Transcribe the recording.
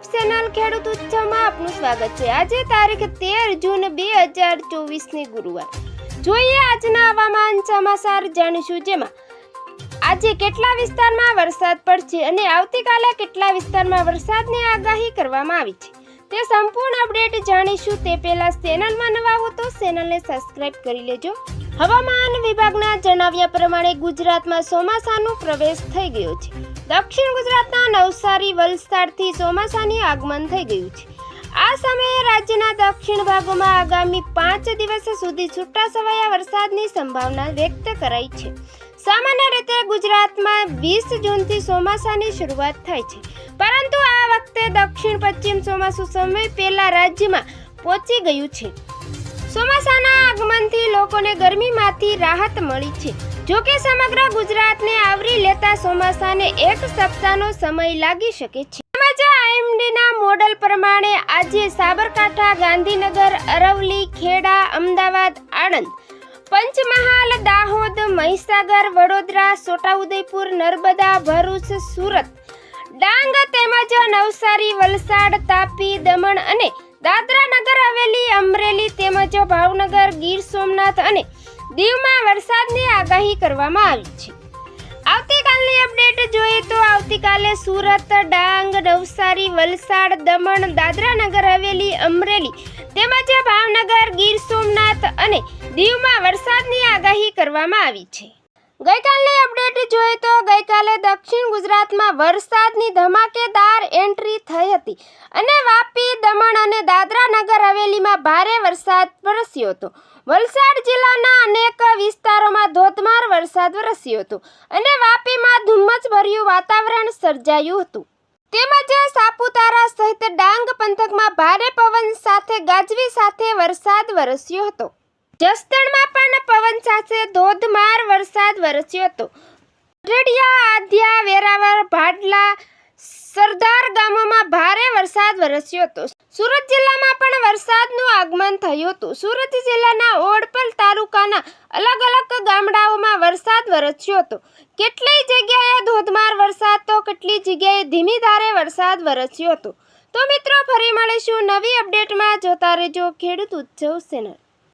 YouTube channel ખેડૂત ઉત્સવમાં આપનું સ્વાગત છે। આજે તારીખ 13 જૂન 2024 ની ગુરુવાર। જોઈએ આજના હવામાન સમાચાર જાણીશું, જેમાં આજે કેટલા વિસ્તારમાં વરસાદ પડશે અને આવતીકાલે કેટલા વિસ્તારમાં વરસાદની આગાહી કરવામાં આવી છે તે સંપૂર્ણ અપડેટ જાણીશું। તે પહેલા ચેનલમાં નવા હો તો ચેનલને સબસ્ક્રાઇબ કરી લેજો। હવામાન વિભાગના જણાવ્યા પ્રમાણે ગુજરાતમાં ચોમાસાનો પ્રવેશ થઈ ગયો છે। દક્ષિણ ગુજરાતના નવસારી વલસાડથી ચોમાસાની આગમન થઈ ગયું છે। આ સમયે રાજ્યના દક્ષિણ ભાગોમાં આગામી 5 દિવસ સુધી છૂટાછવાયા વરસાદની સંભાવના વ્યક્ત કરાઈ છે। સામાન્ય રીતે ગુજરાતમાં 20 જૂનથી ચોમાસાની શરૂઆત થાય છે, પરંતુ આ વખતે દક્ષિણ પશ્ચિમ ચોમાસું સમય પહેલા રાજ્યમાં પહોંચી ગયું છે। ચોમાસાના આગમનથી લોકોને ગરમીમાંથી રાહત મળી છે। જોકે સમગ્ર ગુજરાતને આવરી લેતા ચોમાસાને એક સપ્તાહનો સમય લાગી શકે છે। આઈએમડીના મોડલ પ્રમાણે આજે સાબરકાંઠા, ગાંધીનગર, અરવલ્લી, ખેડા, અમદાવાદ, આણંદ, પંચમહાલ, દાહોદ, મહીસાગર, વડોદરા, છોટાઉદેપુર, નર્મદા, ભરૂચ, સુરત, ડાંગ તેમજ નવસારી, વલસાડ, તાપી, દમણ અને દાદરા નગર હવેલી, અમરેલી તેમજ ભાવનગર, ગીર સોમનાથ અને દીવમાં વરસાદની આગાહી કરવામાં આવી છે। આવતીકાલની અપડેટ જોઈએ તો આવતીકાલે સુરત, ડાંગ, નવસારી, વલસાડ, દમણ, દાદરા નગર હવેલી, અમરેલી તેમજ ભાવનગર, ગીર સોમનાથ અને દીવમાં વરસાદની આગાહી કરવામાં આવી છે। ગઈકાલની અપડેટ જોઈએ તો ગઈકાલે દક્ષિણ ગુજરાતમાં વરસાદની ધમાકેદાર એન્ટ્રી થઈ હતી અને વાપી, દમણ અને દાદરા નગર હવેલીમાં ભારે વરસાદ વરસ્યો હતો। વલસાડ જિલ્લાના અનેક વિસ્તારોમાં ધોધમાર વરસાદ વરસ્યો હતો અને વાપીમાં ધુમ્મસભર્યું વાતાવરણ સર્જાયું હતું। તેમજ સાપુતારા સહિત ડાંગ પંથકમાં ભારે પવન સાથે ગાજવી સાથે વરસાદ વરસ્યો હતો। જસદણમાં પણ પવન સાથે ધોધમાર વરસાદ વરસ્યો હતો। ગઢડિયા, આધ્યા, વેરાવળ, ભાડલા, સરદાર ગામોમાં ભારે વરસાદ વરસ્યો હતો। સુરત જિલ્લામાં પણ વરસાદનું આગમન થયું હતું। સુરત જિલ્લાના ઓડપલ તાલુકાના અલગ અલગ ગામડાઓમાં વરસાદ વરસ્યો હતો। કેટલીય જગ્યાએ ધોધમાર વરસાદ તો કેટલી જગ્યાએ ધીમી ધારે વરસાદ વરસ્યો હતો। તો મિત્રો, ફરી મળીશું નવી અપડેટમાં। જોતા રહેજો ખેડૂત ઉત્સવ ચેનલ।